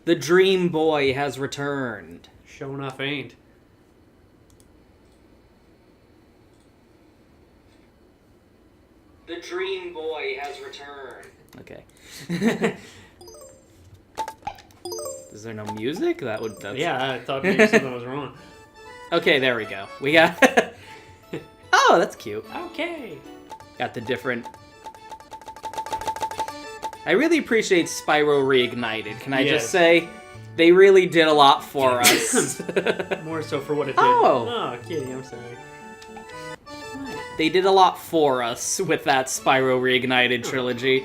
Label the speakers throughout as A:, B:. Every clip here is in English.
A: The Dream Boy has returned.
B: Sure enough ain't.
A: The Dream Boy has returned. Okay. Is there no music? That's...
B: Yeah, I thought maybe something was wrong.
A: Okay, there we go. We got... Oh, that's cute.
B: Okay.
A: Got the different... I really appreciate Spyro Reignited. Can I just say, they really did a lot for us.
B: More so for what it did.
A: Oh,
B: kitty, I'm sorry.
A: They did a lot for us with that Spyro Reignited trilogy.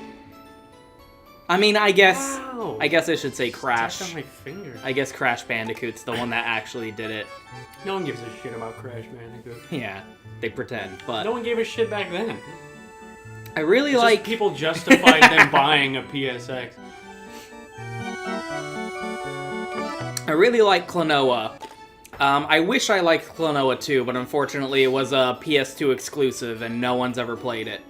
A: I mean, I guess I should say Crash.
B: Stuck on my finger.
A: I guess Crash Bandicoot's the one that actually did it.
B: No one gives a shit about Crash Bandicoot.
A: Yeah, they pretend, but...
B: No one gave a shit back then.
A: I really like...
B: People justified them buying a PSX.
A: I really like Klonoa. I wish I liked Klonoa too, but unfortunately it was a PS2 exclusive and no one's ever played it.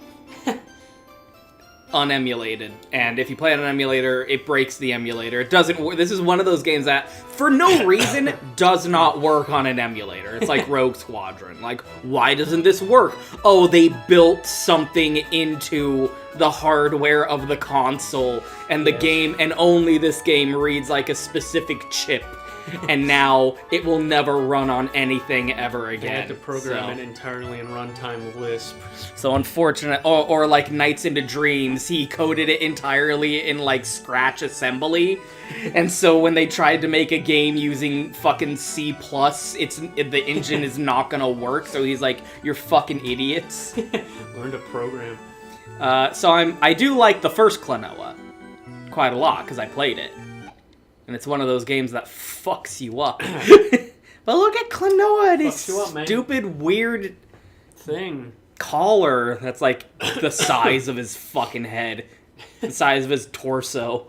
A: Unemulated. And if you play it on an emulator, it breaks the emulator. It doesn't work. This is one of those games that, for no reason, does not work on an emulator. It's like Rogue Squadron. Like, why doesn't this work? Oh, they built something into the hardware of the console, and the game, and only this game reads like a specific chip. And now it will never run on anything ever again.
B: They had to program it entirely in runtime Lisp.
A: So unfortunate, or like Nights into Dreams, he coded it entirely in like Scratch assembly, and so when they tried to make a game using fucking C+, the engine is not gonna work. So he's like, "You're fucking idiots."
B: Learn to program.
A: So I do like the first Klonoa quite a lot because I played it. And it's one of those games that fucks you up. But look at Klonoa and his stupid, weird
B: thing.
A: Collar that's like the size of his fucking head. The size of his torso.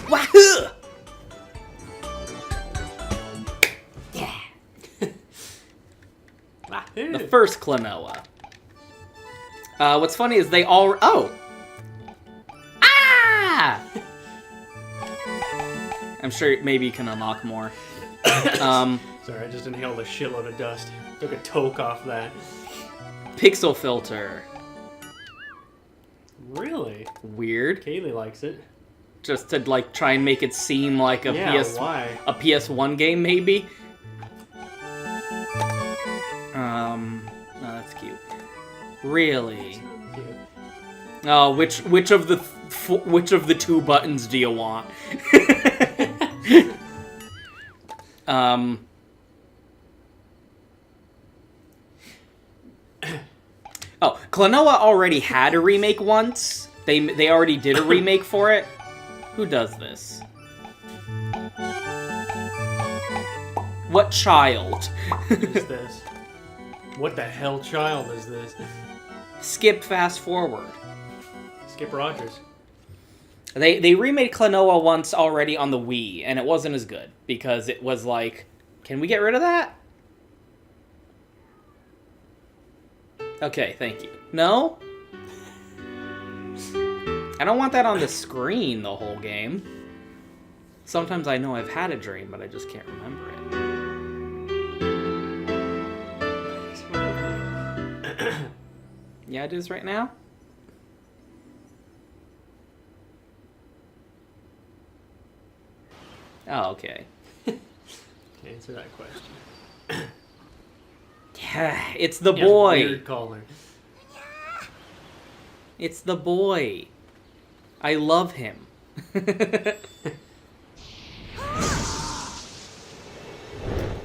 A: Wahoo! Yeah. The first Klonoa. What's funny is they all... Oh! Ah! I'm sure maybe you can unlock more.
B: Sorry, I just inhaled a shitload of dust. Took a toke off that.
A: Pixel filter.
B: Really?
A: Weird.
B: Kaylee likes it.
A: Just to like try and make it seem like a
B: why?
A: A PS1 game, maybe. No, that's cute. Really?
B: Cute.
A: Oh, which of the two buttons do you want? Oh, Klonoa already had a remake once. They already did a remake for it. Who does this? What child?
B: Who's this? What the hell child is this?
A: Skip fast forward.
B: Skip Rogers.
A: They remade Klonoa once already on the Wii, and it wasn't as good, because it was like, can we get rid of that? Okay, thank you. No? I don't want that on the screen the whole game. Sometimes I know I've had a dream, but I just can't remember it. Yeah, it is right now? Oh, okay.
B: Answer that question.
A: Yeah, it's the boy.
B: Weird caller.
A: It's the boy. I love him.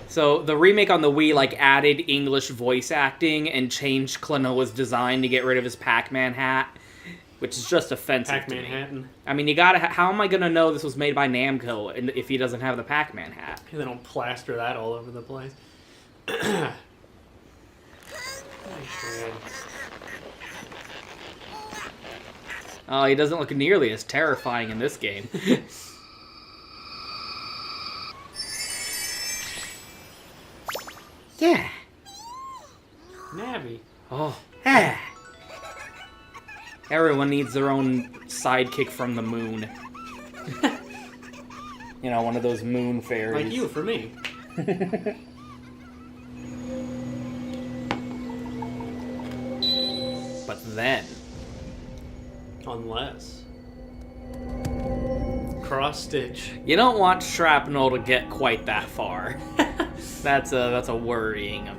A: So the remake on the Wii like added English voice acting and changed Klonoa's design to get rid of his Pac-Man hat, which is just offensive
B: Pac-Man
A: to me.
B: hatting.
A: I mean, you gotta. How am I gonna know this was made by Namco if he doesn't have the Pac-Man hat?
B: And they don't plaster that all over the place.
A: Oh, he doesn't look nearly as terrifying in this game. Yeah.
B: Navi.
A: Oh. Ah. Everyone needs their own sidekick from the moon. You know, one of those moon fairies.
B: Like you, for me.
A: But then...
B: Unless... Cross-stitch.
A: You don't want shrapnel to get quite that far. That's a worrying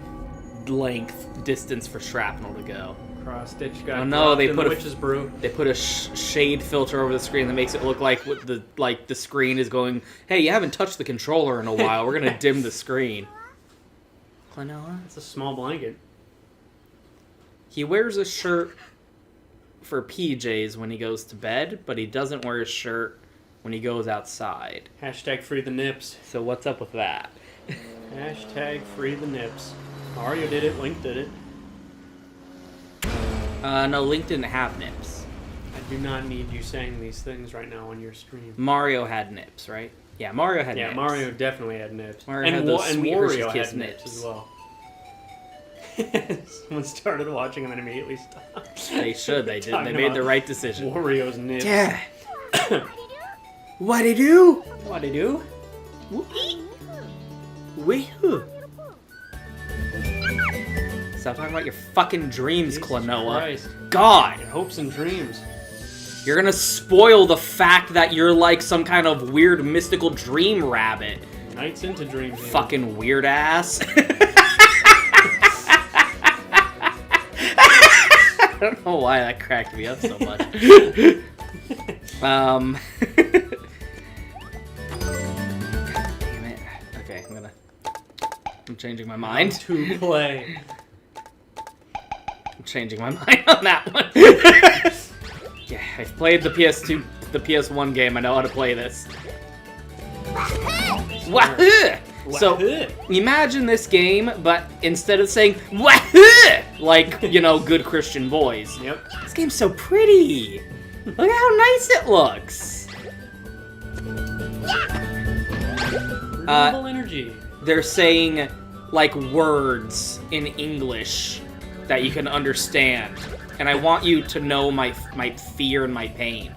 A: distance for shrapnel to go.
B: Cross-stitch got
A: oh no, they
B: in
A: put
B: the
A: a
B: witch's brew.
A: They put a shade filter over the screen that makes it look like the screen is going, hey, you haven't touched the controller in a while. We're gonna dim the screen. Klonoa?
B: It's a small blanket.
A: He wears a shirt for PJs when he goes to bed, but he doesn't wear a shirt when he goes outside.
B: Hashtag free the nips.
A: So what's up with that?
B: Hashtag free the nips. Mario did it, Link did it.
A: No, Link didn't have nips.
B: I do not need you saying these things right now on your stream.
A: Mario had nips, right? Yeah, Mario had nips.
B: Yeah, Mario definitely had nips.
A: Mario had those sweet
B: Wario
A: Hershey's
B: had
A: nips.
B: nips as well. Someone started watching and then immediately stopped.
A: They should. They did. They
B: Talking
A: made the
B: about
A: right decision.
B: Wario's nips.
A: Dad. What'd he do?
B: What'd he do?
A: Wee-hoo. Stop talking about your fucking dreams,
B: Jesus
A: Klonoa.
B: Christ.
A: God.
B: Your hopes and dreams.
A: You're gonna spoil the fact that you're like some kind of weird mystical dream rabbit.
B: Nights into dreams.
A: Fucking weird ass. I don't know why that cracked me up so much. God damn it. Okay, I'm changing my mind.
B: To play.
A: I'm changing my mind on that one. Yeah, I've played the PS2, the PS1 game. I know how to play this. Wahoo! So, imagine this game, but instead of saying wahoo, like, you know, good Christian boys.
B: Yep.
A: This game's so pretty. Look at how nice it looks.
B: Renewable energy.
A: They're saying, like, words in English that you can understand. And I want you to know my fear and my pain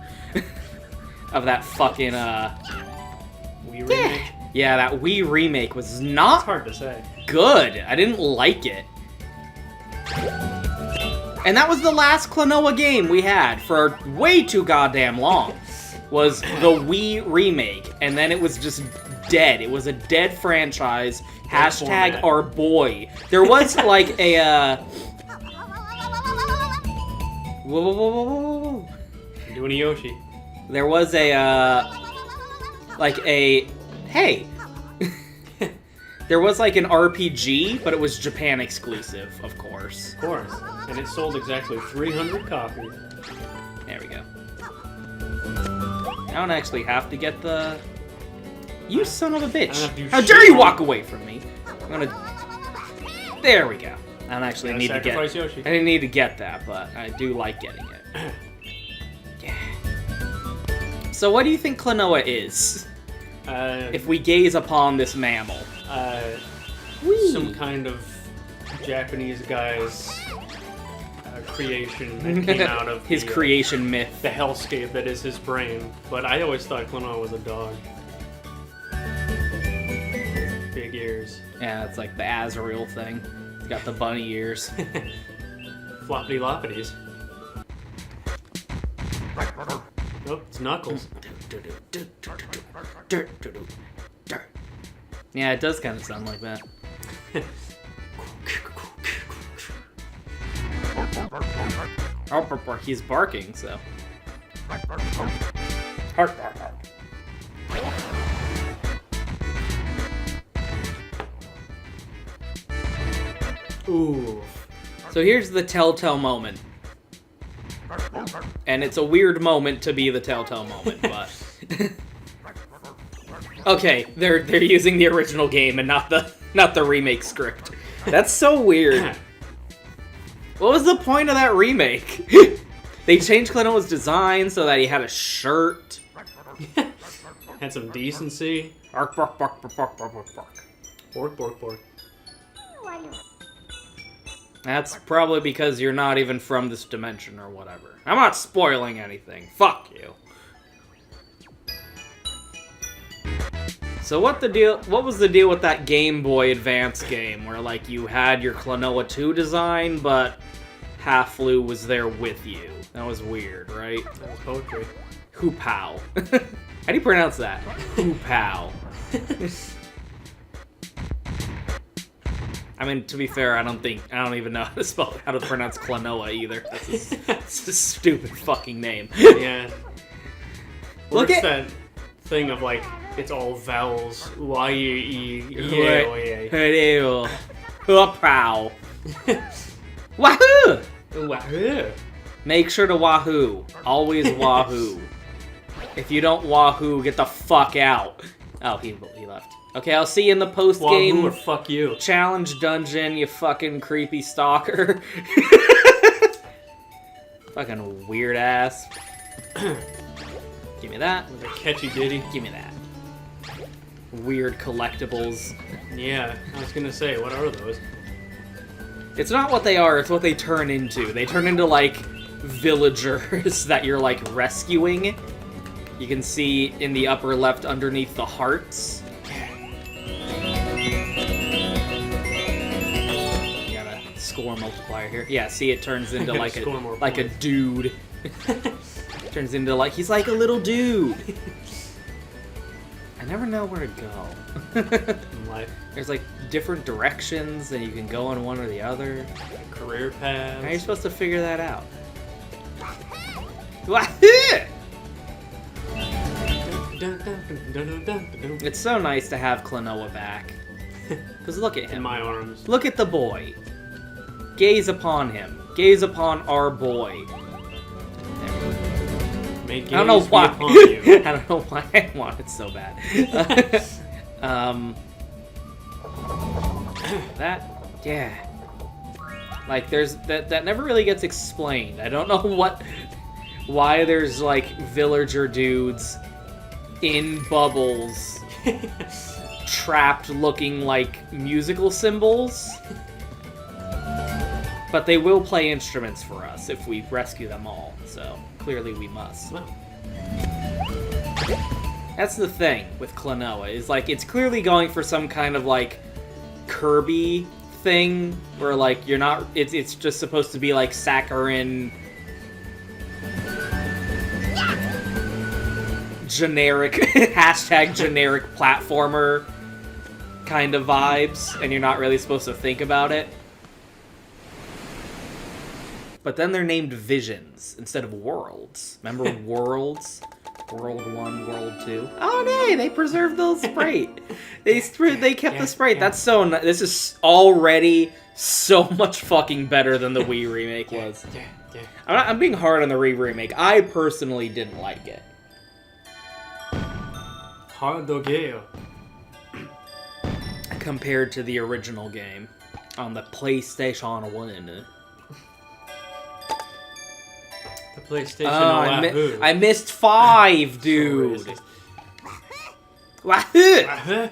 A: of that fucking,
B: Wii remake?
A: Yeah, that Wii remake was not
B: It's hard to say.
A: good. I didn't like it. And that was the last Klonoa game we had for way too goddamn long. Was the Wii remake. And then it was just dead. It was a dead franchise. Hashtag
B: format.
A: our boy. There was like a, Whoa, whoa, whoa, whoa, whoa, whoa.
B: I'm doing a Yoshi.
A: There was a, hey. There was like an RPG, but it was Japan exclusive, of course.
B: Of course. And it sold exactly 300 copies.
A: There we go. I don't actually have to get the... You son of a bitch.
B: I don't have to do
A: How
B: shit.
A: dare you walk away from me? I'm gonna... There we go. I don't actually
B: Gotta
A: need to get...
B: sacrifice Yoshi.
A: I didn't need to get that, but I do like getting it. Yeah. So what do you think Klonoa is? If we gaze upon this mammal.
B: Some kind of Japanese guy's creation that came out of
A: his creation myth.
B: the hellscape that is his brain. But I always thought Klonoa was a dog. Big ears.
A: Yeah, it's like the Azrael thing. It's got the bunny ears.
B: Floppity loppities. Oh, it's Knuckles.
A: Yeah, it does kind of sound like that. He's barking, so.
B: Ooh.
A: So here's the telltale moment. And it's a weird moment to be the telltale moment, but... Okay, they're using the original game and not the remake script. That's so weird. What was the point of that remake? They changed Klonoa's design so that he had a shirt.
B: Had some decency.
A: Bark, bark, bark, bark, bark, bark, bark, bark.
B: Bork, bork, bork.
A: That's probably because you're not even from this dimension or whatever. I'm not spoiling anything. Fuck you. So what was the deal with that Game Boy Advance game where like you had your Klonoa 2 design, but Half-Lu was there with you? That was weird, right?
B: That was poetry.
A: Hoo-pow. How do you pronounce that? Hoo-pow. I mean, to be fair, I don't even know how to pronounce Klonoa either. That's a stupid fucking name.
B: Yeah.
A: Look at
B: that thing of like it's all vowels.
A: Hoo-pow. Wahoo!
B: Wahoo!
A: Make sure to wahoo. Always wahoo. If you don't wahoo, get the fuck out. Oh, he left. Okay, I'll see you in the post-game
B: Wahoo or fuck you.
A: challenge dungeon, you fucking creepy stalker. Fucking weird ass. Give me that.
B: With a catchy ditty.
A: Give me that. Weird collectibles.
B: Yeah, I was gonna say, what are those?
A: It's not what they are, it's what they turn into. They turn into, like, villagers that you're, like, rescuing. You can see in the upper left underneath the hearts. You got a score multiplier here. Yeah, see, it turns into, like, a dude. Turns into, like, he's like a little dude. I never know where to go.
B: In life.
A: There's like different directions and you can go on one or the other.
B: Career paths.
A: How are you supposed to figure that out? Wahoo! It's so nice to have Klonoa back. Because look at him.
B: In my arms.
A: Look at the boy. Gaze upon him. Gaze upon our boy.
B: I
A: don't know why. I don't know why I want it so bad. That, yeah. Like, there's that never really gets explained. I don't know why there's like villager dudes in bubbles, trapped, looking like musical symbols. But they will play instruments for us if we rescue them all. So clearly we must.
B: Well.
A: That's the thing with Klonoa, is like it's clearly going for some kind of like Kirby thing where like you're not it's just supposed to be like saccharine generic hashtag generic platformer kind of vibes, and you're not really supposed to think about it. But then they're named Visions instead of Worlds. Remember Worlds? World 1, World 2. Oh, nay, they preserved the sprite. They kept the sprite. That's so nice. This is already so much fucking better than the Wii remake was. I'm being hard on the Wii remake. I personally didn't like it.
B: Hard dogeo.
A: Compared to the original game on the PlayStation 1.
B: PlayStation.
A: I missed 5, dude.
B: So
A: Wahoo!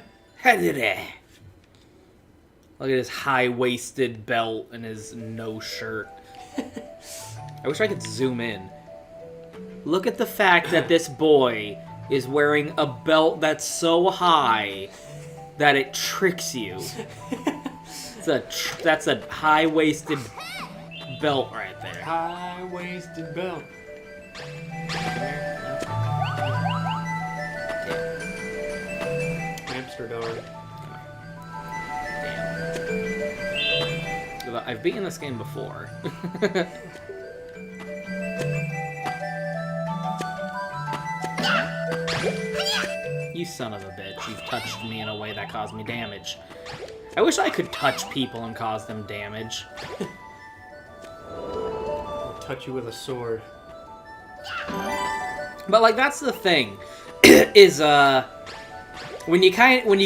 A: Look at his high-waisted belt and his no shirt. I wish I could zoom in. Look at the fact that this boy is wearing a belt that's so high that it tricks you. That's a high-waisted belt right there.
B: High-waisted belt. Hamster dog.
A: Damn. I've beaten this game before. You son of a bitch. You've touched me in a way that caused me damage. I wish I could touch people and cause them damage.
B: Touch you with a sword.
A: But like that's the thing, is when you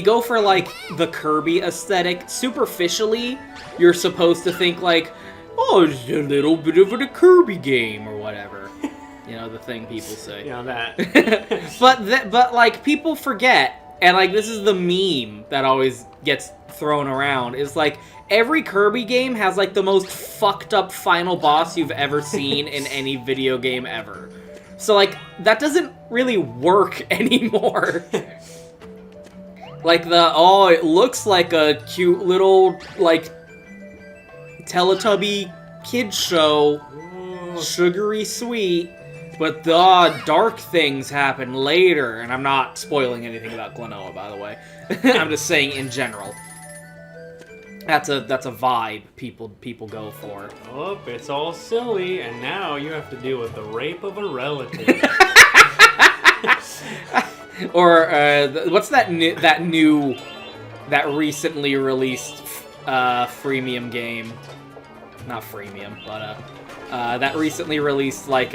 A: go for like the Kirby aesthetic, superficially you're supposed to think like, oh, it's a little bit of a Kirby game or whatever. You know, the thing people say.
B: Yeah, that.
A: but like people forget, and like this is the meme that always gets thrown around, is like every Kirby game has like the most fucked up final boss you've ever seen in any video game ever. So like that doesn't really work anymore. Like it looks like a cute little, like, Teletubby kids show.
B: Ooh.
A: Sugary sweet. But the dark things happen later. And I'm not spoiling anything about Klonoa, by the way. I'm just saying in general. That's a vibe people go for.
B: Oh, it's all silly, and now you have to deal with the rape of a relative.
A: Or what's that recently released freemium game? Not freemium, but that recently released like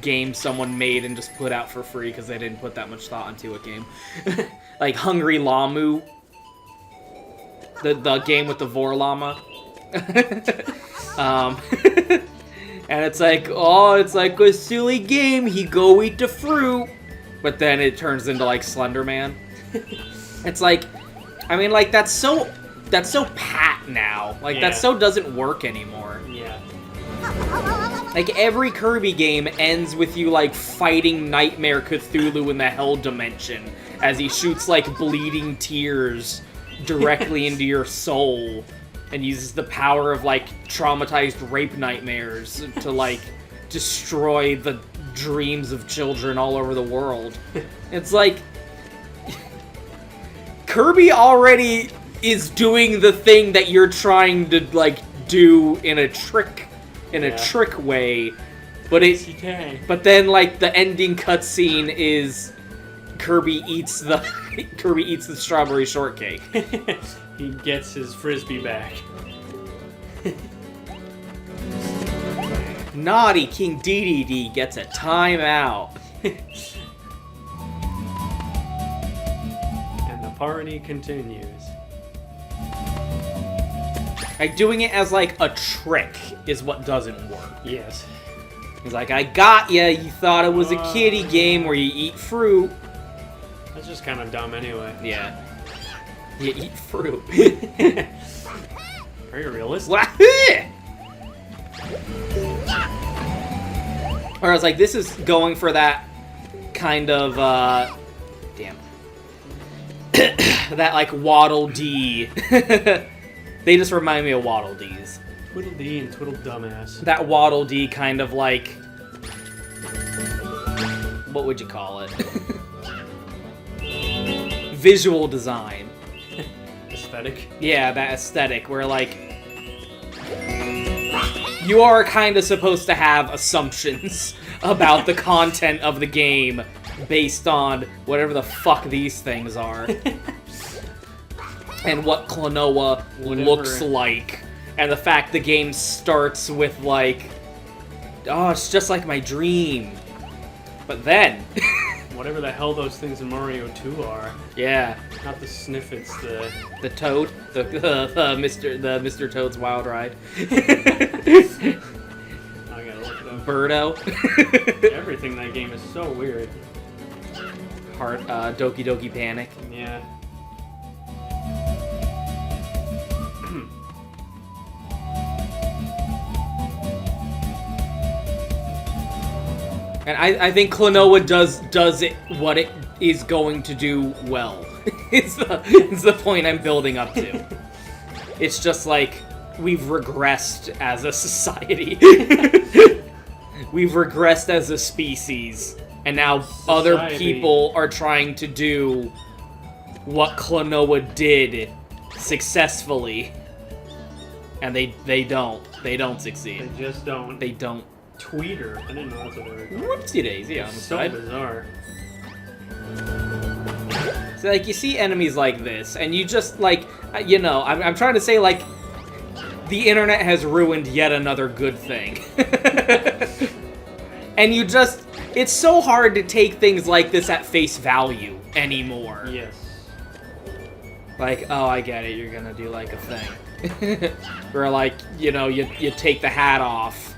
A: game someone made and just put out for free because they didn't put that much thought into a game. Like Hungry Lamu. The game with the Vor Llama. And it's like a silly game. He go eat the fruit, but then it turns into like Slender Man. It's like, I mean, like that's so pat now. Like that so doesn't work anymore.
B: Yeah.
A: Like every Kirby game ends with you like fighting Nightmare Cthulhu in the Hell Dimension as he shoots like bleeding tears directly into your soul. And uses the power of, like, traumatized rape nightmares to, like, destroy the dreams of children all over the world. It's like... Kirby already is doing the thing that you're trying to, like, do in a trick way. But but then, like, the ending cutscene is Kirby eats the strawberry shortcake.
B: He gets his frisbee back.
A: Naughty King DDD gets a timeout.
B: And the party continues.
A: Like, doing it as, like, a trick is what doesn't work.
B: Yes.
A: He's like, I got ya, you thought it was a kiddie game where you eat fruit.
B: That's just kind of dumb anyway.
A: Yeah. You eat fruit.
B: Very realistic.
A: Or I was like, this is going for that kind of, damn. That, like, Waddle Dee. They just remind me of Waddle Dees.
B: Twiddle Dee and Twiddle Dumbass.
A: That Waddle Dee kind of, like... What would you call it? Visual design.
B: Aesthetic?
A: Yeah, that aesthetic where, like, you are kind of supposed to have assumptions about the content of the game based on whatever the fuck these things are. And what Klonoa looks like. And the fact the game starts with, like, oh, it's just like my dream. But then...
B: Whatever the hell those things in Mario 2 are.
A: Yeah.
B: Not the Sniffets, the
A: Toad, the Mr. Toad's Wild Ride.
B: I gotta look it up.
A: Birdo.
B: Everything in that game is so weird.
A: Doki Doki Panic.
B: Yeah.
A: And I think Klonoa does it what it is going to do well. It's the point I'm building up to. It's just like we've regressed as a society. We've regressed as a species, and now other people are trying to do what Klonoa did successfully, and they don't succeed.
B: They just don't.
A: They don't.
B: Tweeter. I didn't know that's what they were called.
A: Whoopsie daisy on the
B: So
A: side.
B: bizarre.
A: So, like, you see enemies like this, and you just, like, you know, I'm trying to say, like, the internet has ruined yet another good thing. And you just, it's so hard to take things like this at face value anymore.
B: Yes.
A: Like, oh, I get it, you're gonna do, like, a thing. Where, like, you know, you take the hat off.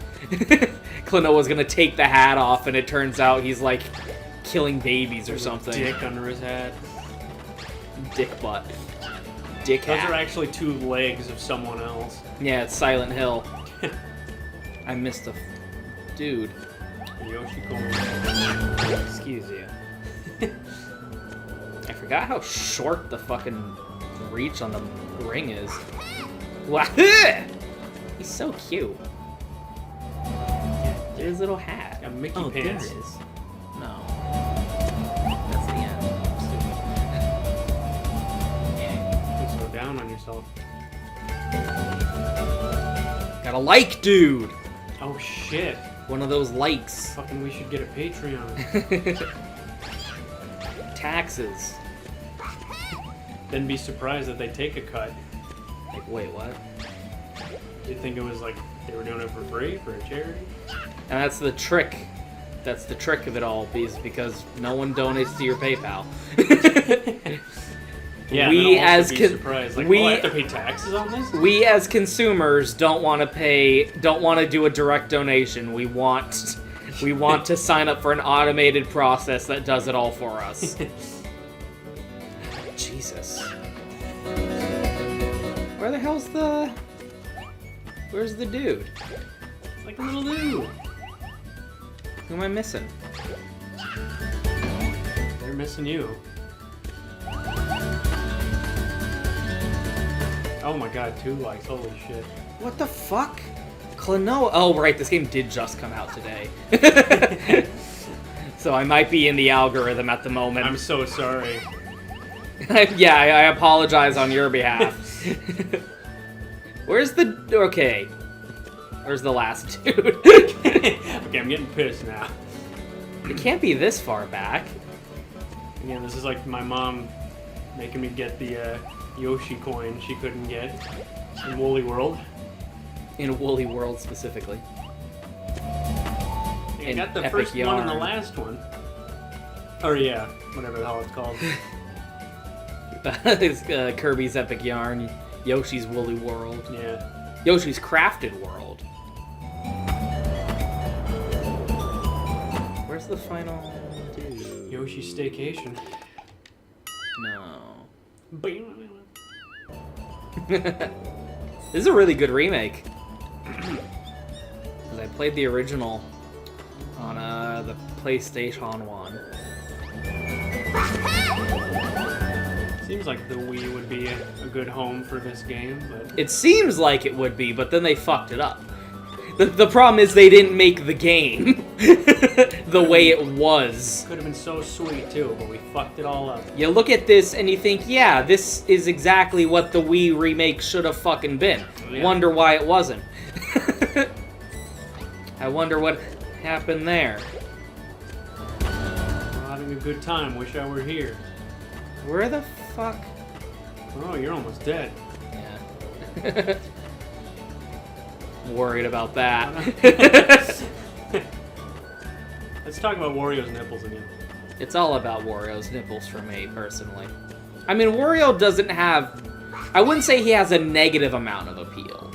A: Klonoa's gonna take the hat off, and it turns out he's, like, killing babies or something.
B: Dick under his hat.
A: Dick butt. Dick hat.
B: Those are actually two legs of someone else.
A: Yeah, it's Silent Hill. I missed a... Dude.
B: Yoshi Kong.
A: Excuse you. Forgot how short the fucking reach on the ring is. Wow. He's so cute. His little hat.
B: Got Mickey
A: Oh,
B: pants.
A: there it is. No. That's the end.
B: You're so down on yourself.
A: Got a like, dude.
B: Oh shit.
A: One of those likes.
B: Fucking we should get a Patreon.
A: Taxes.
B: Then be surprised that they take a cut.
A: Like, wait, what?
B: You'd think it was like they were doing it for free for a charity?
A: And that's the trick. That's the trick of it all, because no one donates to your PayPal.
B: Yeah,
A: we
B: then
A: as
B: also be surprised. Like,
A: we
B: I have to pay taxes on this?
A: we as consumers don't want to do a direct donation. We want to sign up for an automated process that does it all for us. Jesus. Where's the dude?
B: Like a little dude.
A: Who am I missing?
B: They're missing you. Oh my god, 2 likes, holy shit.
A: What the fuck? Klonoa. Oh, right, this game did just come out today. So I might be in the algorithm at the moment.
B: I'm so sorry.
A: Yeah, I apologize on your behalf. Where's the... Okay. Where's the last dude?
B: Okay, I'm getting pissed now.
A: It can't be this far back.
B: Again, this is like my mom making me get the Yoshi coin she couldn't get in Woolly World.
A: In Woolly World, specifically.
B: I
A: In
B: got the
A: Epic
B: first one and the
A: Yarn.
B: last one. Or yeah, whatever the hell it's called.
A: It's Kirby's Epic Yarn, Yoshi's Woolly World,
B: Yeah.
A: Yoshi's Crafted World. Where's the final dude?
B: Yoshi Staycation.
A: No.
B: This
A: This is a really good remake. Because I played the original on the PlayStation 1.
B: Seems like the Wii would be a good home for this game, but...
A: It seems like it would be, but then they fucked it up. The problem is they didn't make the game the way it was.
B: Could have been so sweet too, but we fucked it all up.
A: You look at this and you think, yeah, this is exactly what the Wii remake should have fucking been.
B: Yeah.
A: Wonder why it wasn't. I wonder what happened there.
B: We're having a good time, wish I were here.
A: Where the fuck?
B: Oh, you're almost dead.
A: Yeah. Worried about that.
B: Let's talk about Wario's nipples again.
A: It's all about Wario's nipples for me, personally. I mean, Wario doesn't have... I wouldn't say he has a negative amount of appeal.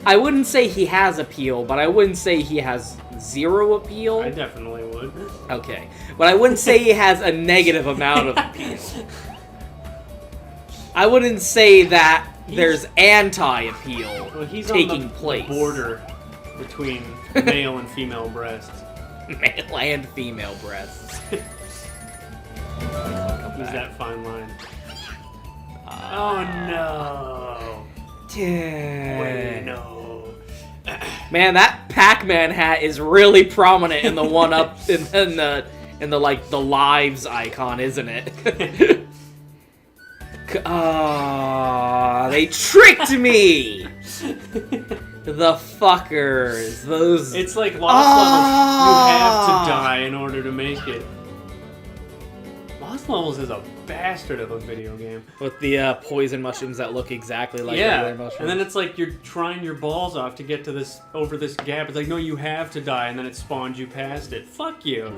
A: I wouldn't say he has appeal, but I wouldn't say he has zero appeal.
B: I definitely would.
A: Okay. But I wouldn't say he has a negative amount of appeal. I wouldn't say that there's anti-appeal
B: Well, he's
A: taking
B: on the
A: place.
B: border between male and female breasts.
A: Male and female breasts.
B: He's that fine line. Oh no! Wait, no.
A: Man, that Pac-Man hat is really prominent in the one up in the like the lives icon, isn't it? Ah, they tricked me. The fuckers. Those.
B: It's like Lost Levels. You have to die in order to make it. Lost Levels is a bastard of a video game.
A: With the poison mushrooms that look exactly like
B: Yeah,
A: regular mushrooms.
B: and then it's like you're trying your balls off to get to this over this gap. It's like, no, you have to die, and then it spawns you past it. Fuck you.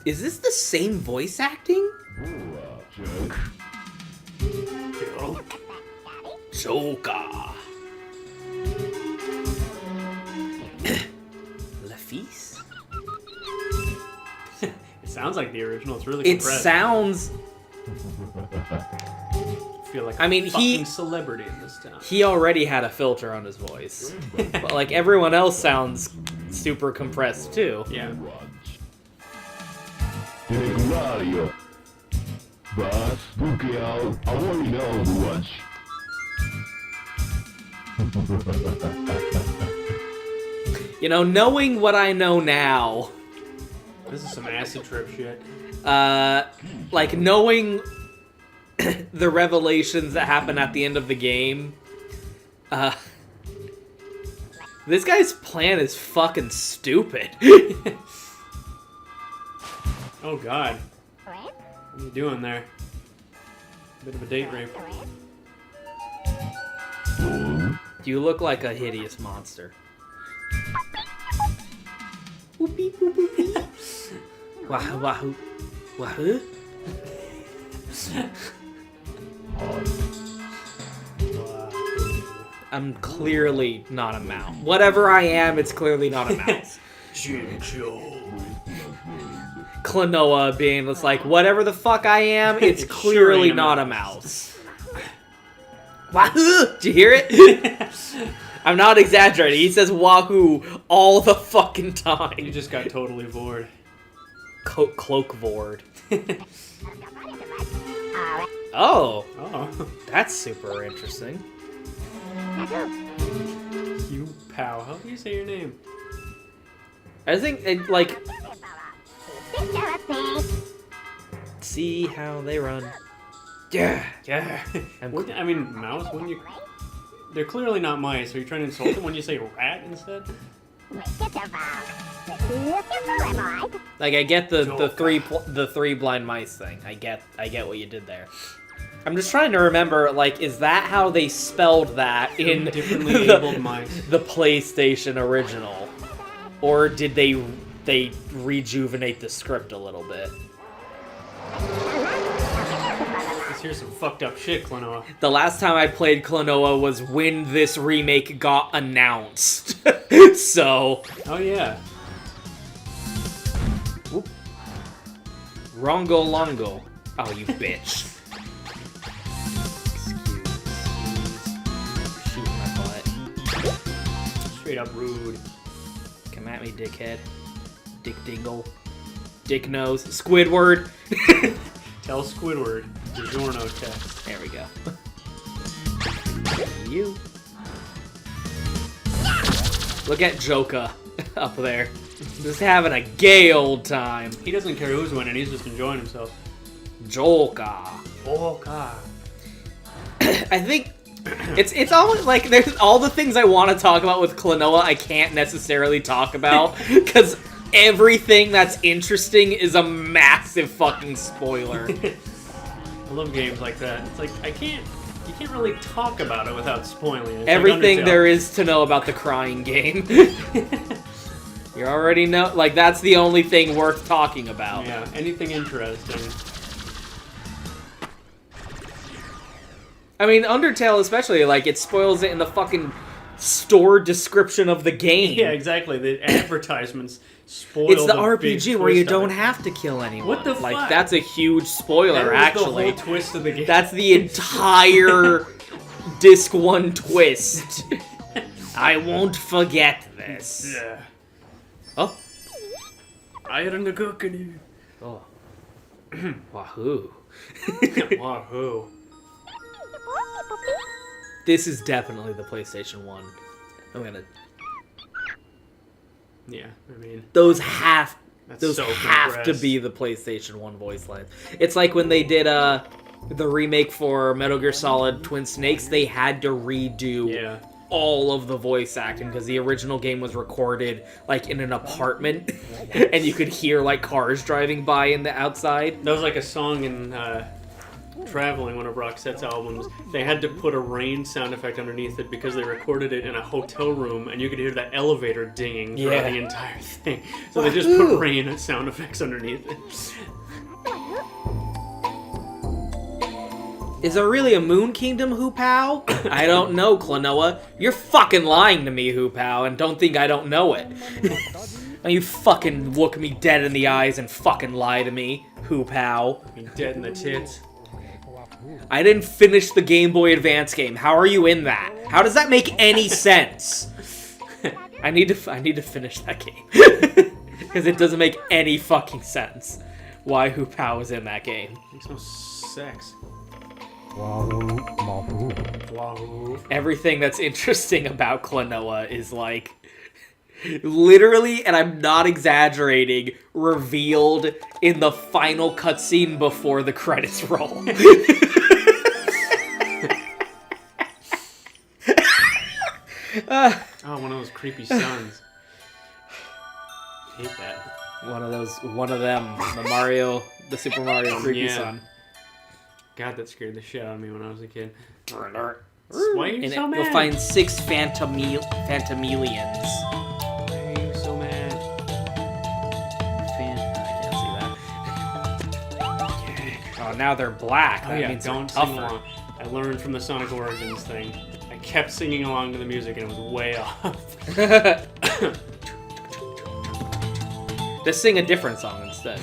A: Is this the same voice acting? Joker. Le Fils?
B: It sounds like the original. It's really
A: It
B: compressed.
A: sounds...
B: I feel like
A: I mean,
B: a fucking celebrity in this town.
A: He already had a filter on his voice. But like everyone else sounds super compressed too.
B: Yeah.
C: Telekulario. But look out, I already know the lunch.
A: You know, knowing what I know now,
B: This is some acid trip shit.
A: like knowing the revelations that happen at the end of the game, this guy's plan is fucking stupid.
B: Oh god. What are you doing there? Bit of a date rape.
A: You look like a hideous monster. Whoopee, whoop, whoopee. Wahoo, wahoo, wahoo. I'm clearly not a mouse. Whatever I am, it's clearly not a mouse. Klonoa being just like, whatever the fuck I am, it's
B: It
A: clearly
B: sure ain't a
A: not a
B: mouse.
A: mouse. Wahoo! Did you hear it? I'm not exaggerating. He says wahoo all the fucking time.
B: You just got totally bored.
A: Cloak vored. Oh,
B: Oh.
A: that's super interesting.
B: You pal. How do you say your name?
A: I think, like, see how they run. Yeah.
B: Yeah. I mean, mouse, wouldn't you... They're clearly not mice. Are you trying to insult them when you say rat instead?
A: Like, I get the three blind mice thing. I get what you did there. I'm just trying to remember, like, is that how they spelled that in
B: Differently abled mice.
A: the PlayStation original, or did they rejuvenate the script a little bit?
B: Let's hear some fucked up shit, Klonoa.
A: The last time I played Klonoa was when this remake got announced. So,
B: Oh yeah.
A: whoop. Rongo Longo. Oh, you bitch. Shoot my butt.
B: Straight up rude.
A: Come at me, dickhead. Dick dingle. Dick nose. Squidward.
B: Tell Squidward. DiGiorno test.
A: There we go. You. Look at Joka up there. Just having a gay old time.
B: He doesn't care who's winning. He's just enjoying himself.
A: Joka.
B: Oh god.
A: I think it's always like there's all the things I want to talk about with Klonoa I can't necessarily talk about because everything that's interesting is a massive fucking spoiler.
B: I love games like that. It's like you can't really talk about it without spoiling it. It's
A: Everything
B: like
A: there is to know about the crying game. You already know, like that's the only thing worth talking about.
B: Yeah, anything interesting.
A: I mean, Undertale especially, like it spoils it in the fucking store description of the game.
B: Yeah, exactly. The advertisements spoil
A: It's the
B: big
A: RPG where you
B: twist of
A: don't
B: it.
A: have to kill anyone.
B: What the
A: Like,
B: fuck?
A: that's a huge spoiler,
B: That was
A: actually.
B: the whole twist of the game.
A: That's the entire Disc 1 twist. I won't forget this.
B: Yeah.
A: Oh.
B: Iron the cookie.
A: Oh. Wahoo.
B: Wahoo.
A: This is definitely the PlayStation 1. I'm gonna...
B: Yeah, I mean,
A: Those have
B: that's so
A: to
B: compressed.
A: be the PlayStation 1 voice lines. It's like when they did the remake for Metal Gear Solid Twin Snakes, they had to redo
B: Yeah.
A: all of the voice acting because the original game was recorded like in an apartment and you could hear like cars driving by in the outside.
B: That was like a song in Traveling, one of Roxette's albums. They had to put a rain sound effect underneath it because they recorded it in a hotel room and you could hear the elevator dinging throughout
A: Yeah.
B: the entire thing. So they just put rain sound effects underneath it.
A: Is there really a Moon Kingdom, Hoo-Pow? I don't know, Klonoa. You're fucking lying to me, Hoo-Pow, and don't think I don't know it. Now you fucking look me dead in the eyes and fucking lie to me, Hoo-Pow.
B: Be dead in the tits.
A: I didn't finish the Game Boy Advance game. How are you in that? How does that make any sense? I need to finish that game. Because it doesn't make any fucking sense. why Hu Pao is in that game.
B: Makes no sex.
C: Wow.
B: Wahoo.
A: Everything that's interesting about Klonoa is like literally, and I'm not exaggerating, revealed in the final cutscene before the credits roll.
B: Oh, one of those creepy suns. Hate that.
A: One of them, the Super Mario creepy
B: yeah.
A: son.
B: God, that scared the shit out of me when I was a kid. Why are you
A: And
B: so mad?
A: you'll find 6 Phantomilians.
B: Why are you so mad?
A: I can't see that. Oh, now they're black.
B: Oh
A: That
B: yeah,
A: means
B: don't
A: they're
B: sing
A: tougher.
B: along. I learned from the Sonic Origins thing. I kept singing along to the music and it was way off.
A: Just sing a different song instead.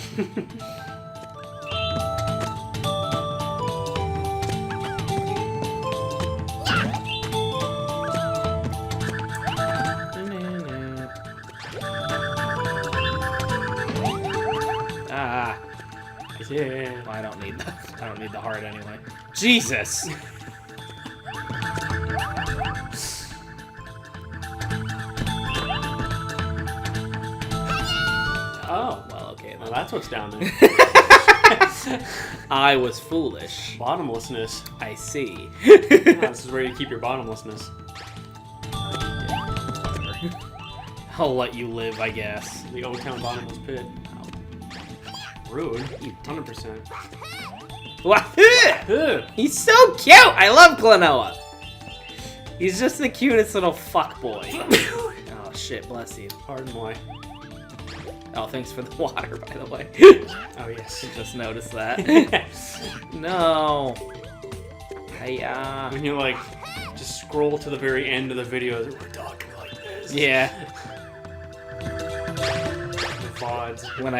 A: Ah,
B: Yeah.
A: well, I don't need that. I don't need the heart anyway. Jesus.
B: Oh,
A: Well, okay
B: well,
A: then.
B: that's what's down there.
A: I was foolish.
B: Bottomlessness.
A: I see.
B: Yeah, this is where you keep your bottomlessness.
A: I'll let you live, I guess.
B: The Old Town Bottomless Pit. Rude. 100%.
A: Wah- He's so cute! I love Klonoa! He's just the cutest little fuckboy. Oh shit, bless you.
B: Pardon why.
A: Oh, thanks for the water, by the way.
B: Oh, yes.
A: Just noticed that. No. Hiya.
B: When you, like, just scroll to the very end of the video, we're talking like this.
A: Yeah.
B: The VODs.
A: When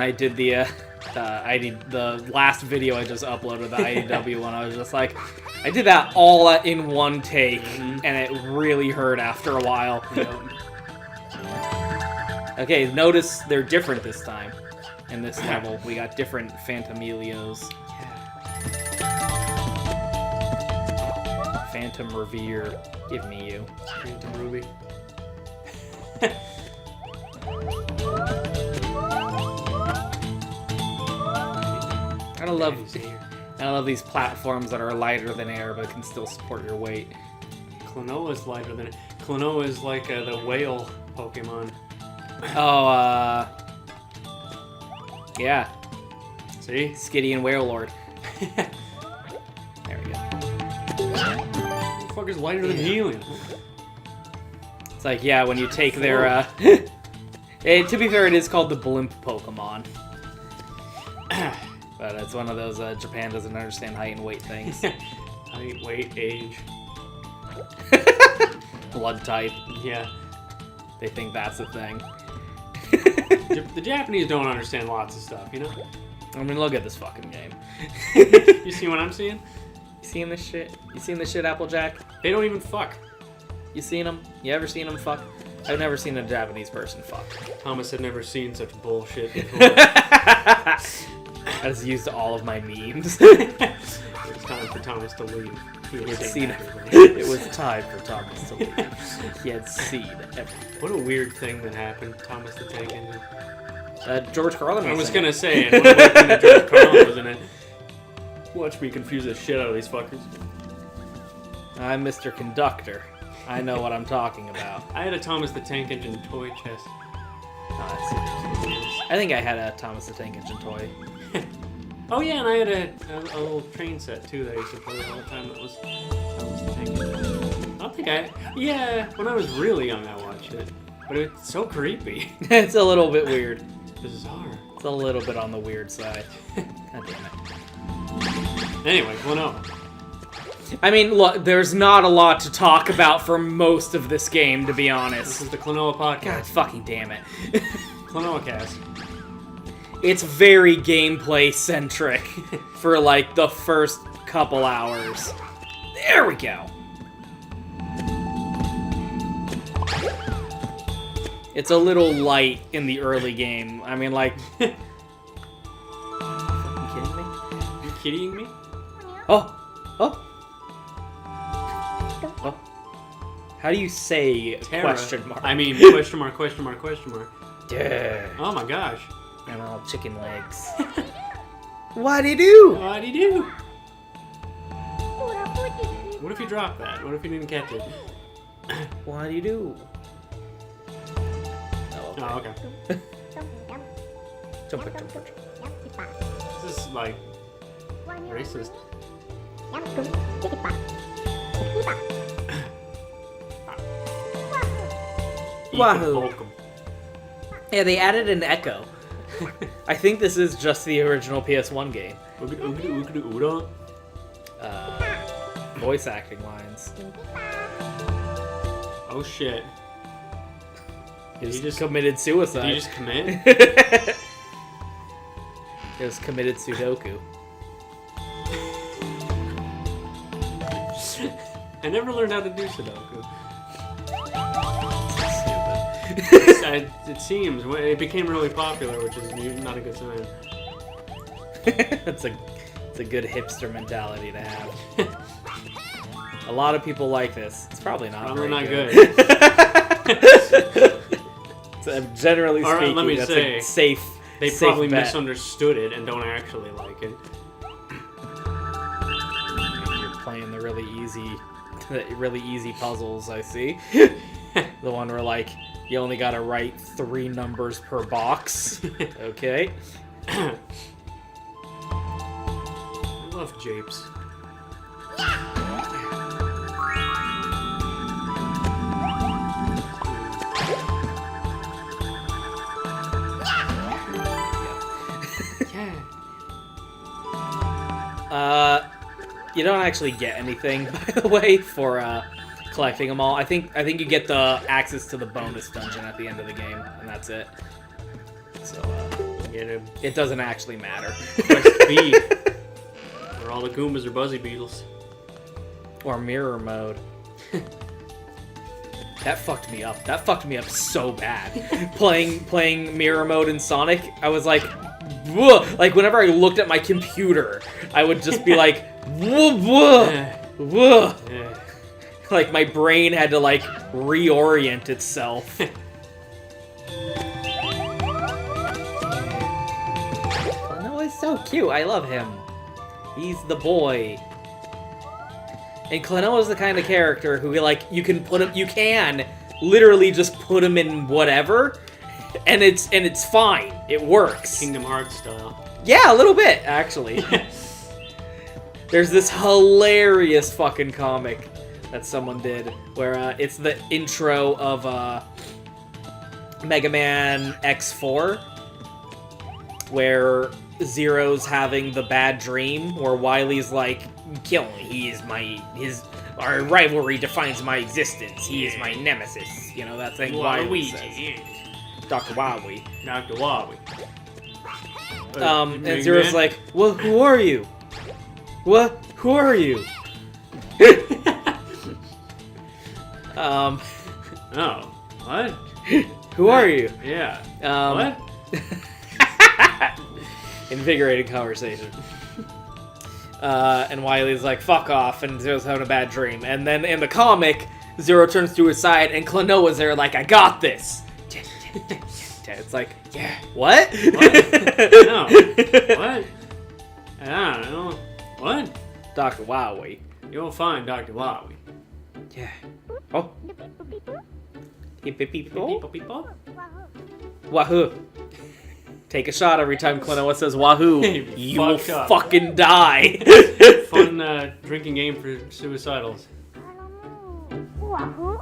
A: I did the last video I just uploaded, the IDW one, I was just like, I did that all in one take, and it really hurt after a while. Okay, notice they're different this time. In this level, we got different Phantomilios. Phantom Revere, give me you.
B: Phantom Ruby.
A: I love these platforms that are lighter than air but can still support your weight.
B: Klonoa is lighter than it. Klonoa is like the whale Pokemon.
A: Oh, yeah,
B: See?
A: Skitty and Warelord. There we go.
B: Motherfucker's lighter than helium.
A: It's like, yeah, when you take their, to be fair, it is called the blimp Pokemon. But it's one of those, Japan doesn't understand height and weight things.
B: Height, weight, age.
A: Blood type.
B: Yeah.
A: They think that's a thing.
B: The Japanese don't understand lots of stuff, you know?
A: I mean, look at this fucking game.
B: You see what I'm seeing?
A: You seeing this shit? You seen this shit, Applejack?
B: They don't even fuck.
A: You seen them? You ever seen them fuck? I've never seen a Japanese person fuck.
B: Thomas had never seen such bullshit before.
A: I just used all of my memes.
B: It was time for Thomas to leave. He had seen everything.
A: It was time for Thomas to leave. He had seen everything.
B: What a weird thing that happened, Thomas the Tank Engine.
A: George Carlin.
B: I was
A: in it.
B: gonna say, and one thing that George Carlin was in it. Watch me confuse the shit out of these fuckers.
A: I'm Mr. Conductor. I know what I'm talking about.
B: I had a Thomas the Tank Engine toy chest.
A: I think I had a Thomas the Tank Engine toy.
B: Oh yeah, and I had a little train set too that I used to play all the time. That was Thomas the Tank Engine. I don't think yeah, when I was really young I watched it. But it's so creepy.
A: It's a little bit weird.
B: Bizarre.
A: It's a little bit on the weird side. God damn it.
B: Anyway, Klonoa.
A: I mean, look, there's not a lot to talk about for most of this game, to be
B: This
A: honest.
B: is the Klonoa podcast.
A: God fucking damn it.
B: Klonoa cast.
A: It's very gameplay centric for like the first couple hours. There we go. It's a little light in the early game. I mean, like,
B: kidding me?
A: Oh! How do you say
B: Terra.
A: question mark?
B: I mean, question mark, question mark, question mark.
A: Duh.
B: Oh my gosh.
A: And all chicken legs. What'd he do?
B: What'd he do? What if he dropped that? What if he didn't catch it?
A: What'd he do?
B: Oh, okay.
A: Jump.
B: This is like racist.
A: Wahoo.
B: Welcome.
A: Yeah, they added an echo. I think this is just the original PS1 game. Voice acting lines.
B: Oh shit.
A: He just committed suicide.
B: Did he just commit?
A: He just committed Sudoku.
B: I never learned how to do Sudoku.
A: Stupid.
B: It seems. It became really popular, which is not a good sign.
A: It's a good hipster mentality to have. A lot of people like this. It's probably not
B: Probably
A: very
B: not
A: good. So, generally
B: All right,
A: speaking,
B: let me
A: that's
B: say,
A: a safe.
B: They
A: safe
B: probably
A: bet.
B: misunderstood it and don't actually like it.
A: You're playing the really easy puzzles. I see. The one where like you only gotta write 3 numbers per box. Okay.
B: I love japes.
A: You don't actually get anything, by the way, for collecting them all. I think you get the access to the bonus dungeon at the end of the game, and that's it. So
B: Get him.
A: it doesn't actually matter.
B: Quest B. Where all the Goombas are Buzzy Beetles.
A: Or mirror mode. That fucked me up. That fucked me up so bad. Playing mirror mode in Sonic, I was like, whoa! Like whenever I looked at my computer, I would just be like, whoa, whoa, whoa.
B: Yeah.
A: Like my brain had to like reorient itself. Klonoa's so cute. I love him. He's the boy. And Klonoa's the kind of character who like you can literally just put him in whatever, and it's fine. It works.
B: Kingdom Hearts style.
A: Yeah, a little bit actually. There's this hilarious fucking comic that someone did where it's the intro of Mega Man X4, where Zero's having the bad dream where Wily's like, kill me, our rivalry defines my existence, he is my nemesis, you know, that thing Wily says. Dr. Wily.
B: Dr. Wily.
A: And Zero's like, well, who are you? What? Who are you?
B: Oh, what?
A: Who are you?
B: Yeah.
A: What? Invigorating conversation. And Wily's like, fuck off, and Zero's having a bad dream. And then in the comic, Zero turns to his side, and Klonoa's there like, I got this! It's like, yeah, what?
B: No. What? I don't know. What?
A: Dr. Wowie.
B: You'll find Dr. Wowie.
A: Yeah. Oh. Hip hip hip. Oh.
B: People?
A: Wahoo. Take a shot every time Klonoa says wahoo. You will
B: Fucked up.
A: fucking die.
B: Fun drinking game for suicidals. Wahoo.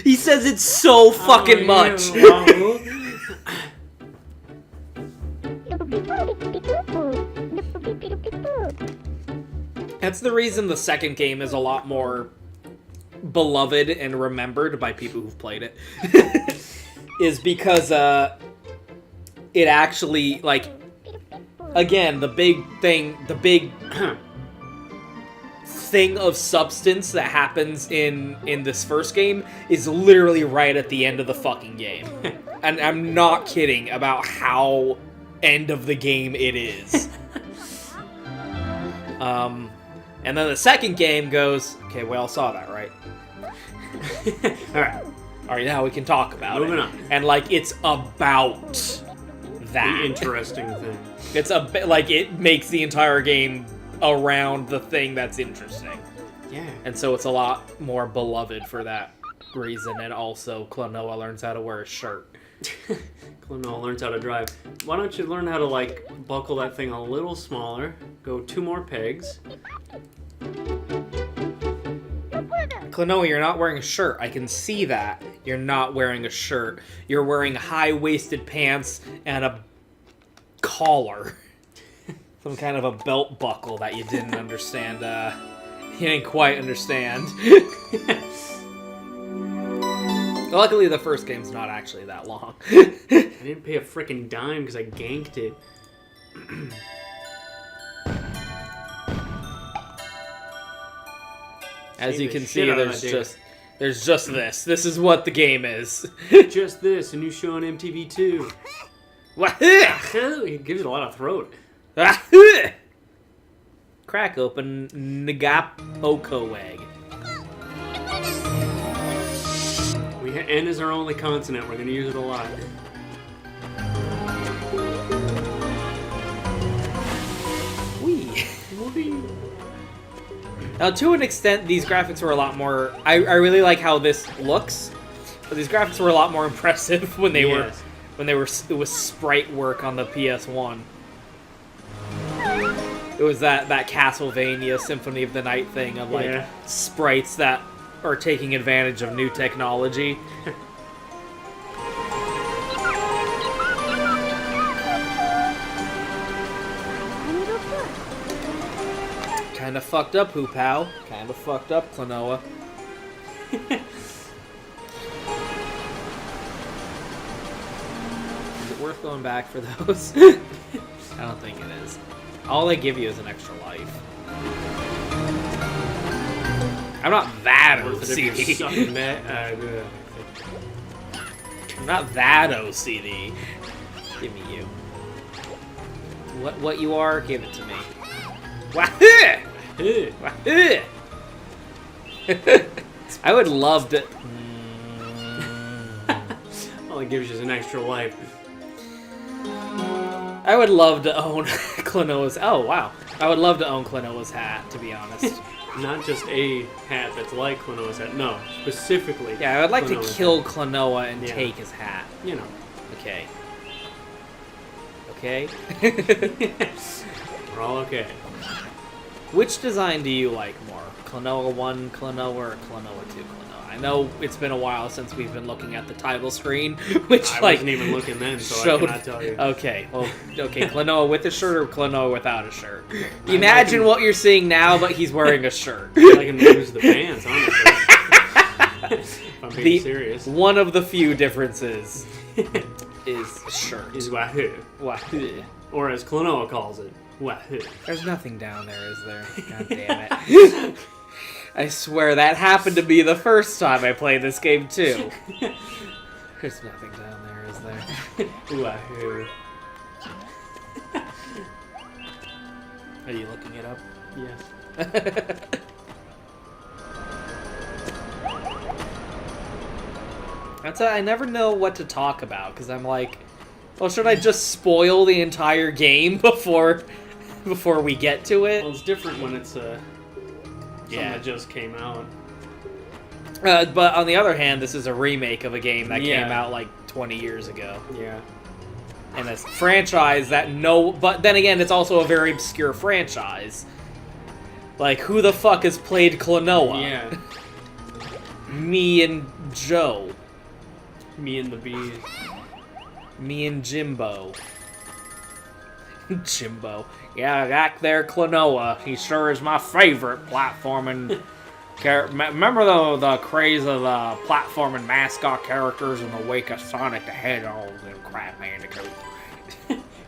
A: He says it so fucking much.
B: Wahoo.
A: That's the reason the second game is a lot more beloved and remembered by people who've played it. Is because it actually, like, again, the big thing of substance that happens in this first game is literally right at the end of the fucking game. And I'm not kidding about how end of the game it is. And then the second game goes, okay, we all saw that, right? All right, now we can talk about
B: Moving
A: it.
B: on.
A: And, like, it's about that.
B: The interesting thing.
A: It's like, it makes the entire game around the thing that's interesting.
B: Yeah.
A: And so it's a lot more beloved for that reason. And also, Klonoa learns how to wear a shirt.
B: Klonoa learns how to drive. Why don't you learn how to, like, buckle that thing a little smaller, go 2 more pegs.
A: Klonoa, you're not wearing a shirt. I can see that. You're not wearing a shirt. You're wearing high-waisted pants and a collar. Some kind of a belt buckle that you didn't understand. You didn't quite understand. Luckily, the first game's not actually that long.
B: I didn't pay a frickin' dime because I ganked it.
A: As
B: Save
A: you
B: the
A: can
B: shit
A: see,
B: out of that
A: there's just this. This is what the game is.
B: Just this, a new show on MTV2.
A: Wahoo!
B: It gives it a lot of throat.
A: Crack open Nagapoko egg.
B: N is our only consonant. We're going to use it a lot.
A: Wee.
B: Whee.
A: Now, to an extent, these graphics were a lot more... I really like how this looks, but these graphics were a lot more impressive when they were... It was sprite work on the PS1. It was that Castlevania Symphony of the Night thing of, like, sprites that are taking advantage of new technology. Kinda fucked up, Hoo-Pow. Kinda fucked up, Klonoa. Is it worth going back for those? I don't think it is. All they give you is an extra life. I'm not that OCD. I'm not that OCD. Give me you. What you are, give it to me. Wahoo! Wahoo! I would love to...
B: All it gives you is an extra life.
A: I would love to own Klonoa's... Oh, wow. I would love to own Klonoa's hat, to be honest.
B: Not just a hat that's like Klonoa's hat. No, specifically.
A: Yeah, I would like
B: Klonoa's
A: to kill
B: hat.
A: Klonoa and take his hat.
B: You know.
A: Okay. Okay?
B: We're all okay.
A: Which design do you like more? Klonoa 1 Klonoa or Klonoa 2 Klonoa? I know it's been a while since we've been looking at the title screen, which
B: I
A: like
B: wasn't even looking then, so
A: showed...
B: I cannot tell you.
A: Okay, well, okay, Klonoa with a shirt or Klonoa without a shirt? Imagine what you're seeing now, but he's wearing a shirt.
B: I like him to lose the pants, honestly. If I'm being serious.
A: One of the few differences is shirt.
B: Is wahoo.
A: Wahoo.
B: Or as Klonoa calls it, wahoo.
A: There's nothing down there, is there? God damn it. I swear that happened to me the first time I played this game, too. There's nothing down there, is there?
B: Wahoo.
A: Are you looking it up?
B: Yes.
A: I never know what to talk about, because I'm like, well, should I just spoil the entire game before we get to it?
B: Well, it's different when it's something that just came out.
A: But on the other hand, this is a remake of a game that came out like 20 years ago.
B: Yeah.
A: And a franchise that but then again, it's also a very obscure franchise. Like, who the fuck has played Klonoa?
B: Yeah.
A: Me and Joe.
B: Me and the bees.
A: Me and Jimbo. Jimbo. Yeah, back there, Klonoa. He sure is my favorite platforming remember the craze of the platforming mascot characters in the wake of Sonic the Hedgehog and Crap Bandicoot?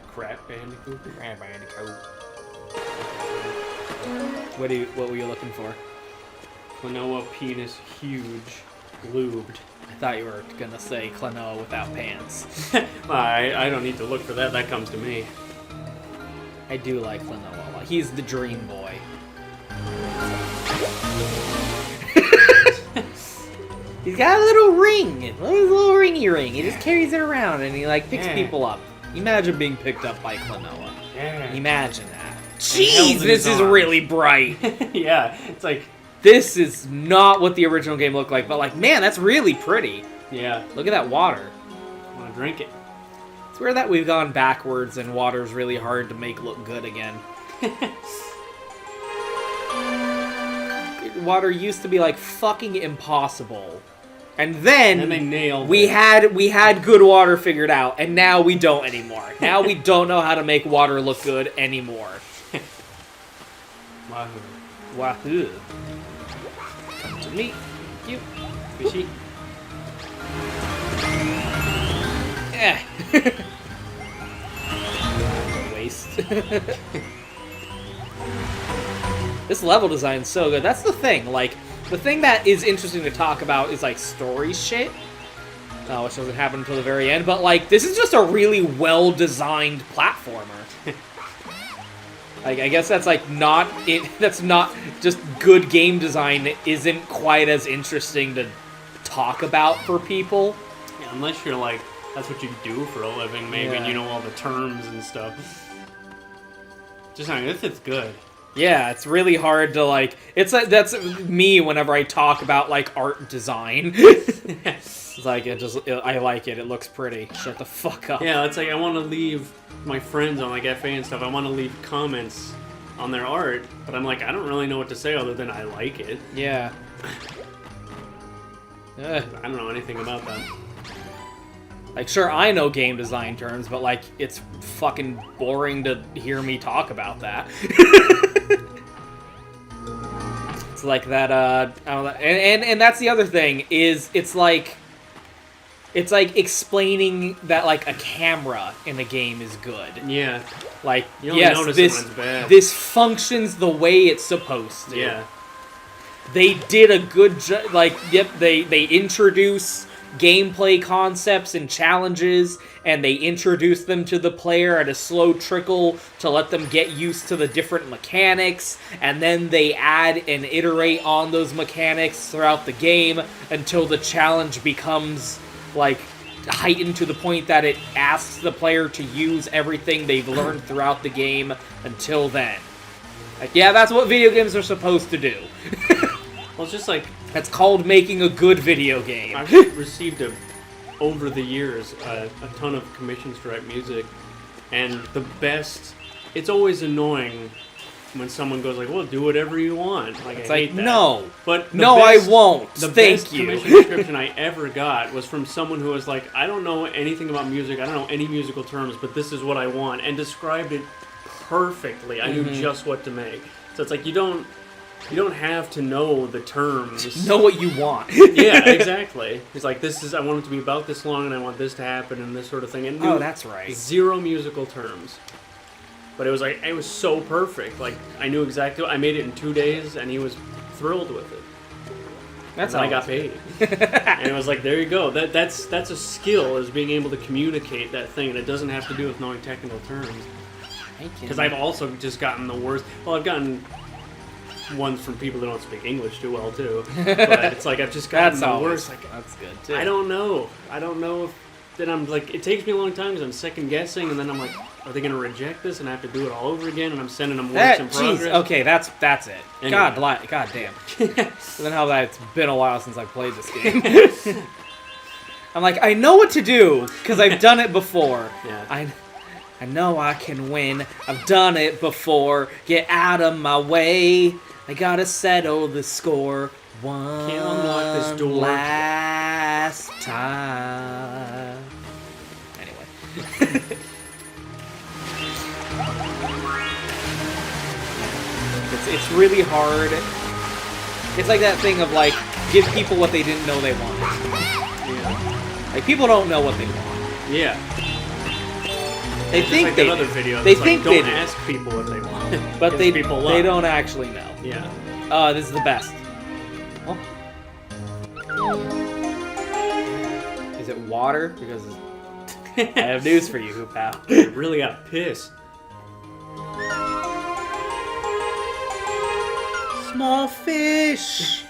B: Crap Bandicoot.
A: Crap Bandicoot. What were you looking for?
B: Klonoa penis huge, lubed.
A: I thought you were gonna say Klonoa without pants.
B: I don't need to look for that. That comes to me.
A: I do like Klonoa. He's the dream boy. He's got a little ring. A little ringy ring. He just carries it around and he like picks people up. Imagine being picked up by Klonoa.
B: Yeah.
A: Imagine that. Jeez, this is really bright.
B: Yeah, it's like...
A: This is not what the original game looked like, but like, man, that's really pretty.
B: Yeah.
A: Look at that water.
B: I want to drink it.
A: It's weird that we've gone backwards and water's really hard to make look good again. Water used to be like fucking impossible. And then
B: they nailed
A: we
B: it.
A: had good water figured out, and now we don't anymore. Now we don't know how to make water look good anymore.
B: Wahoo.
A: Wahoo. Come to me. You.
B: Fishy.
A: Eh. Waste. This level design's so good. That's the thing. Like, the thing that is interesting to talk about is, like, story shit. Which doesn't happen until the very end. But, like, this is just a really well-designed platformer. Like, I guess that's, like, not... That's not... Just good game design isn't quite as interesting to talk about for people.
B: Yeah, unless you're, like, that's what you do for a living, maybe, and you know all the terms and stuff. Just, I mean, it's good.
A: Yeah, it's really hard to, like... That's me whenever I talk about, like, art design. It's like, I like it. It looks pretty. Shut the fuck up.
B: Yeah, it's like I want to leave my friends on, like, FA and stuff. I want to leave comments on their art, but I'm like, I don't really know what to say other than I like it.
A: Yeah.
B: I don't know anything about that.
A: Like, sure, I know game design terms, but, like, it's fucking boring to hear me talk about that. It's like that, I don't know, and that's the other thing, is it's like explaining that, like, a camera in a game is good.
B: Yeah.
A: Like,
B: You only
A: yes,
B: notice it when it's bad.
A: this functions the way it's supposed to.
B: Yeah.
A: They did a good job, like, yep, they introduce gameplay concepts and challenges, and they introduce them to the player at a slow trickle to let them get used to the different mechanics, and then they add and iterate on those mechanics throughout the game until the challenge becomes, like, heightened to the point that it asks the player to use everything they've learned throughout the game until then. Like, yeah, that's what video games are supposed to do.
B: Well, it's just like...
A: That's called making a good video game.
B: I've received, over the years, a ton of commissions to write music, and the best... It's always annoying when someone goes like, well, do whatever you want. Like,
A: It's
B: I
A: like,
B: hate that.
A: no.
B: But
A: No, I won't.
B: The
A: Thank
B: best
A: you.
B: commission description I ever got was from someone who was like, I don't know anything about music, I don't know any musical terms, but this is what I want, and described it perfectly. I knew just what to make. So it's like, you don't have to know the terms.
A: Know what you want.
B: Yeah, exactly. It's like, I want it to be about this long, and I want this to happen, and this sort of thing. And
A: Oh, that's right.
B: zero musical terms. But it was like, it was so perfect. Like, I knew exactly I made it in 2 days, and he was thrilled with it.
A: That's
B: and
A: how
B: I got paid. And it was like, there you go. That's a skill, is being able to communicate that thing, and it doesn't have to do with knowing technical terms. Because I've also just gotten the worst. Well, I've gotten ones from people that don't speak English too well too. But it's like I've just gotten the worst. Like,
A: that's good too.
B: I don't know if. Then I'm like, it takes me a long time because I'm second guessing, and then I'm like, are they gonna reject this and I have to do it all over again? And I'm sending them works in progress.
A: Okay, that's it.
B: Anyway.
A: God damn. So then how that it's been a while since I played this game. I'm like, I know what to do because I've done it before.
B: Yeah.
A: I know I can win. I've done it before. Get out of my way. I gotta settle the score one
B: Can't unlock this door.
A: last time. Anyway. It's really hard. It's like that thing of, like, give people what they didn't know they wanted.
B: Yeah.
A: Like, people don't know what they want.
B: Yeah.
A: They think
B: like
A: they
B: that other
A: do.
B: video.
A: They
B: That's
A: think
B: like,
A: they
B: don't
A: do.
B: ask people what they want.
A: But
B: Gives
A: they
B: people
A: they
B: luck.
A: don't actually know.
B: Yeah.
A: This is the best. Oh. Is it water? Because I have news for you, Hoop Pal.
B: You really gotta piss.
A: Small fish.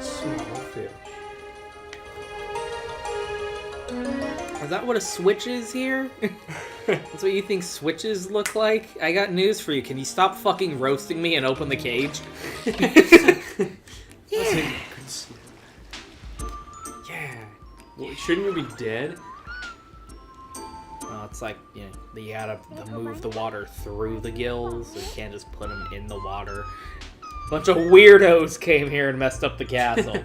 B: Small fish.
A: Is that what a switch is here? That's what you think switches look like? I got news for you. Can you stop fucking roasting me and open the cage?
B: Yeah. Yeah. Well, shouldn't you be dead?
A: It's like, you gotta move the water through the gills, so you can't just put them in the water. Bunch of weirdos came here and messed up the castle.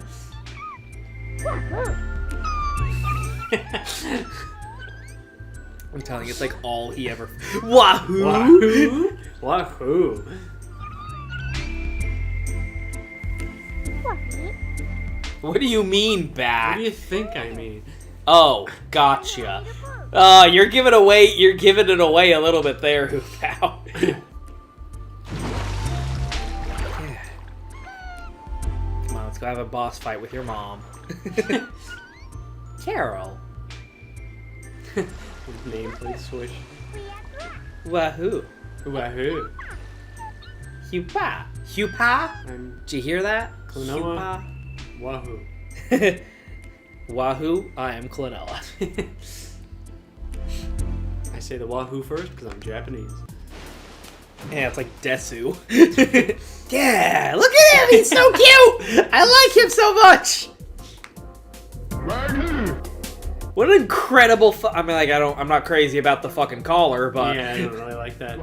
A: I'm telling you, it's like all he ever... Wahoo!
B: Wahoo! Wahoo!
A: What do you mean,
B: What
A: Bat?
B: do you think I mean?
A: Oh, gotcha. You're giving it away a little bit there, Hoop Pal. Come on, let's go have a boss fight with your mom. Carol.
B: Nameplate switch.
A: Wahoo.
B: Wahoo.
A: Hupa. Hupa?
B: I'm
A: Did you hear that?
B: Klonoa. Wahoo.
A: Hupa. Wahoo, I am Klonoa.
B: I say the Wahoo first because I'm Japanese.
A: Yeah, it's like Desu. Yeah, look at him! He's so cute! I like him so much! What an incredible I mean, like, I'm not crazy about the fucking collar, but...
B: Yeah, I don't really like that.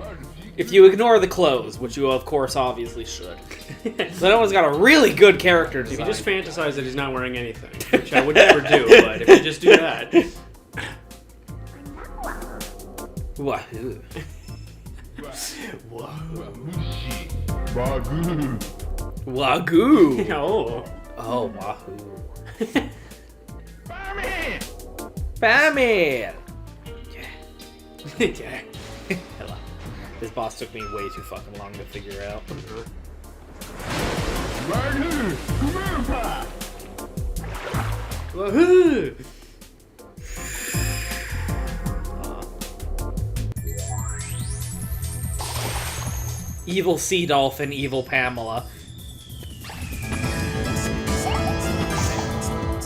A: If you ignore the clothes, which you, of course, obviously should. That one's got a really good character
B: If
A: design.
B: you just fantasize that he's not wearing anything, which I would never do, but if you just do that...
A: Wahoo.
B: Wahoo.
A: Wagoo.
B: Oh.
A: Oh, wahoo. Batman!
B: Yeah.
A: Hello. This boss took me way too fucking long to figure out.
B: Wahoo!
A: Evil Sea Dolphin, Evil Pamela.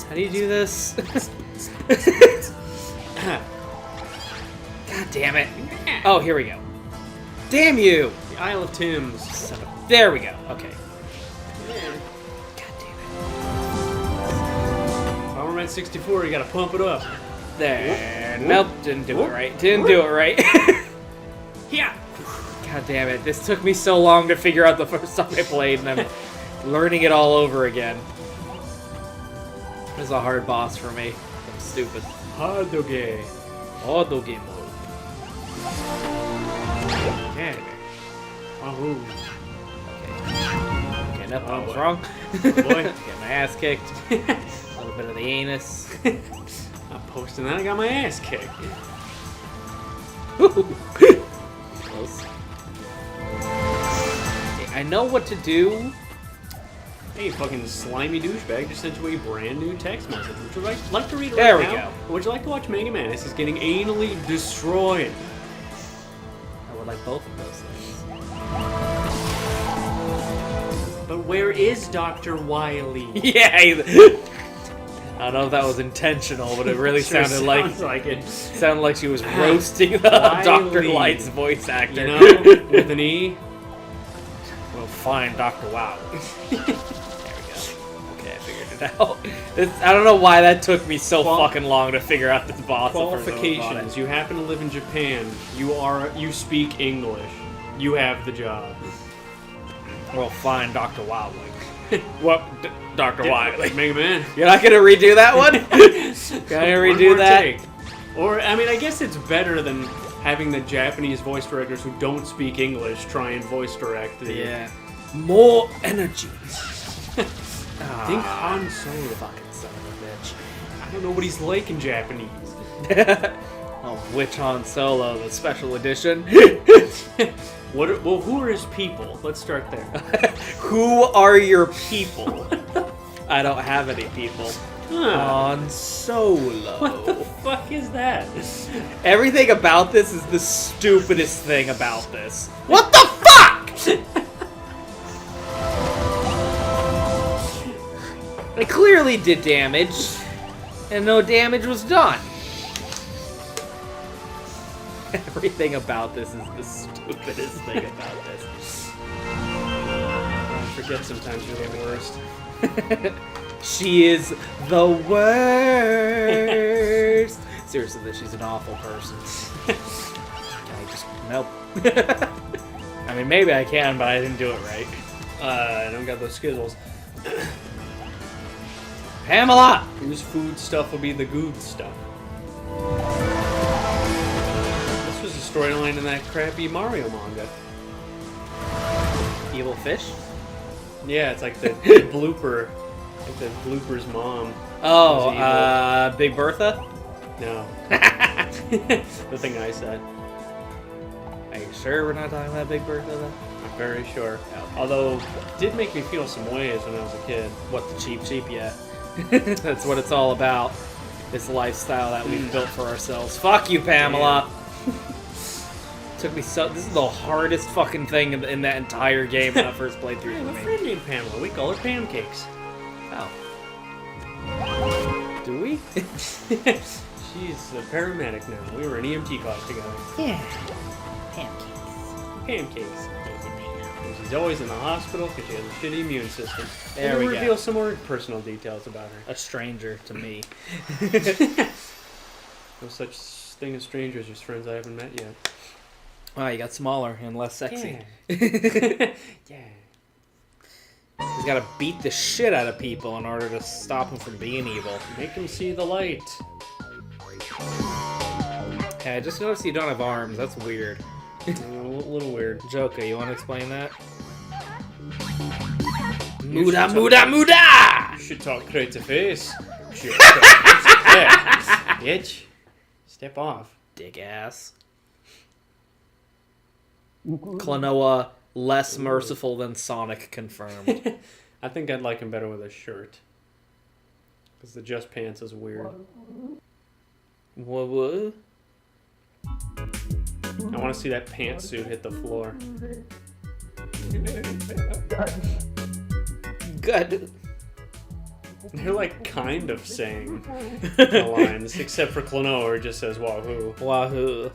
A: How do you do this? God damn it. Oh, here we go. Damn you!
B: The Isle of Tims.
A: Son of- There we go. Okay. God damn
B: Bomberman 64, you gotta pump it up.
A: it. There.
B: Whoop.
A: Nope, didn't do it
B: Whoop.
A: right. Didn't do it right.
B: Yeah!
A: God damn it. This took me so long to figure out the first time I played, and I'm learning it all over again. This is a hard boss for me. I'm stupid.
B: Hadoge.
A: Auto game mode.
B: Yeah. Wahoo.
A: Okay, nothing
B: Oh,
A: was
B: boy.
A: wrong.
B: Boy.
A: Get my ass kicked. A little bit of the anus.
B: I'm posting that, I got my ass kicked.
A: Close. Okay, I know what to do.
B: Hey, fucking slimy douchebag just sent you a brand new text message. Would you like to read it
A: There
B: right
A: we
B: now?
A: go.
B: Or would you like to watch Mega Man? This is getting anally destroyed.
A: I would like both of those things.
B: But where is Dr. Wily?
A: Yeah. I don't know if that was intentional, but it really
B: Sure
A: sounded
B: sounds like it.
A: sounded like she was roasting
B: Wiley.
A: Dr. Light's voice actor.
B: You know, with an E.
A: Well, fine, Dr. Wow. There we go. Okay, I figured it out. I don't know why that took me so fucking long to figure out this boss. the first time I bought
B: Qualifications. You happen to live in Japan. You speak English. You have the job.
A: it. Well, fine, Dr. Wow. What, Dr. Wily?
B: Like Mega Man.
A: You're not gonna redo that one? Can I
B: One
A: redo
B: more
A: that?
B: take. Or, I mean, I guess it's better than having the Japanese voice directors who don't speak English try and voice direct the...
A: Yeah. More energy.
B: Think Han Solo.
A: Fucking son of a bitch.
B: don't know what he's like in Japanese.
A: Oh, Witch Han Solo, the special edition.
B: Well, who are his people? Let's start there.
A: Who are your people? I don't have any people.
B: Huh.
A: Han Solo.
B: What the fuck is that?
A: Everything about this is the stupidest thing about this. What the fuck? I clearly did damage, and no damage was done. Everything about this is the stupidest thing about this.
B: I forget sometimes you're the worst.
A: She is the worst. Seriously, that she's an awful person. I just nope. I mean, maybe I can, but I didn't do it right.
B: I don't got those skizzles.
A: Pamela!
B: Whose food stuff will be the good stuff? This was a storyline in that crappy Mario manga.
A: Evil fish?
B: Yeah, it's like the blooper. Like the blooper's mom.
A: Oh, Big Bertha?
B: No. The thing I said.
A: Are you sure we're not talking about Big Bertha, though?
B: I'm very sure.
A: Okay.
B: Although, it did make me feel some ways when I was a kid.
A: What, the cheap, yeah. That's what it's all about. This lifestyle that we've built for ourselves. Fuck you, Pamela! Took me so... This is the hardest fucking thing in that entire game when I first played through
B: I have a
A: for me.
B: friend named Pamela. We call her Pancakes.
A: Oh. Do we?
B: She's a paramedic now. We were in EMT class together.
A: Yeah.
B: Pancakes. And she's always in the hospital because she has a shitty immune system.
A: There we go.
B: Reveal some more personal details about her.
A: A stranger to me.
B: No such thing as strangers, just friends I haven't met yet.
A: Wow, you got smaller and less sexy.
B: Yeah.
A: He's gotta beat the shit out of people in order to stop them from being evil.
B: Make them see the light.
A: Hey, I just noticed you don't have arms. That's weird.
B: A little weird.
A: Joker, you want to explain that? Muda, muda, muda!
B: You should talk straight to face. Yeah. Bitch. Step off.
A: Dick ass. Klonoa, less merciful than Sonic confirmed.
B: I think I'd like him better with a shirt. Because the just pants is weird.
A: What?
B: I want to see that pantsuit hit the floor.
A: Good.
B: They're like kind of saying the lines, except for Klonoa, where it just says wahoo.
A: Wahoo.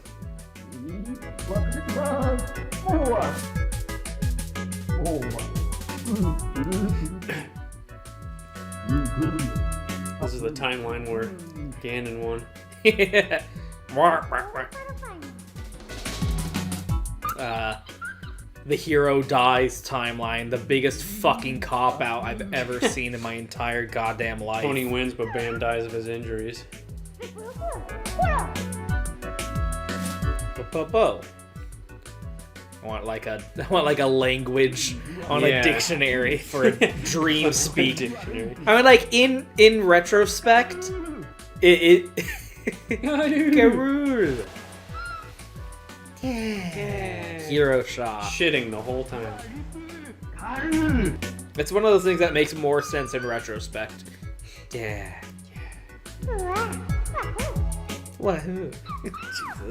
B: This is the timeline where Ganon won.
A: Yeah. The hero dies timeline, the biggest fucking cop-out I've ever seen in my entire goddamn life.
B: Tony wins, but Bam dies of his injuries.
A: Po-po-po. I want like a language on a dictionary for a dream speak.
B: Dictionary.
A: I mean, like in retrospect, it Garuru. Hero shot.
B: Shitting the whole time.
A: It's one of those things that makes more sense in retrospect. Yeah. Wahoo.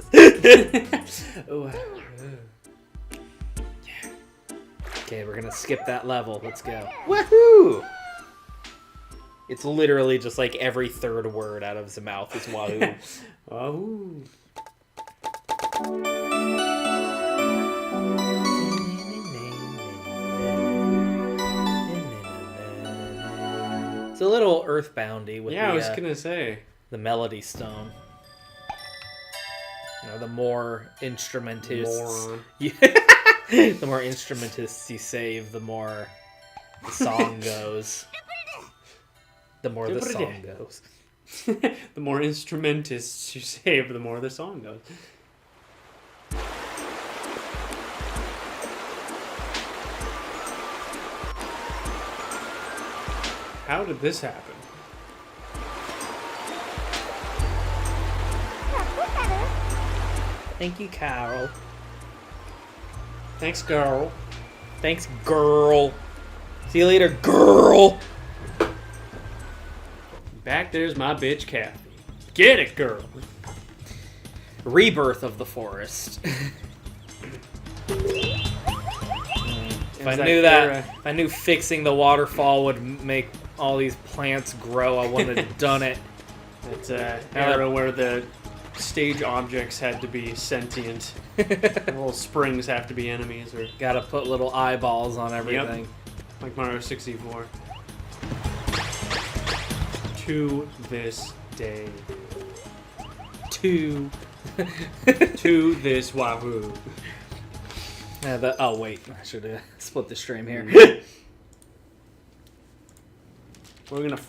A: Jesus. Okay, we're gonna skip that level. Let's go. Wahoo! It's literally just like every third word out of his mouth is wahoo.
B: Wahoo.
A: It's a little earthboundy with
B: I was gonna say.
A: the melody stone. You know, the more instrumentists,
B: Moron.
A: the more instrumentists you save, the more the song goes. The more the song goes.
B: The more instrumentists you save, the more the song goes. How did this happen?
A: Thank you, Carol.
B: Thanks, girl.
A: Thanks, girl. See you later, girl.
B: Back there's my bitch Kathy. Get it, girl.
A: Rebirth of the forest. If I knew fixing the waterfall would make all these plants grow, I wouldn't have done it.
B: It's an era where the stage objects had to be sentient. The little springs have to be enemies, or
A: Gotta put little eyeballs on everything.
B: like Mario 64. To this day.
A: To
B: this wahoo.
A: Oh wait, I should have split the stream here.
B: We're gonna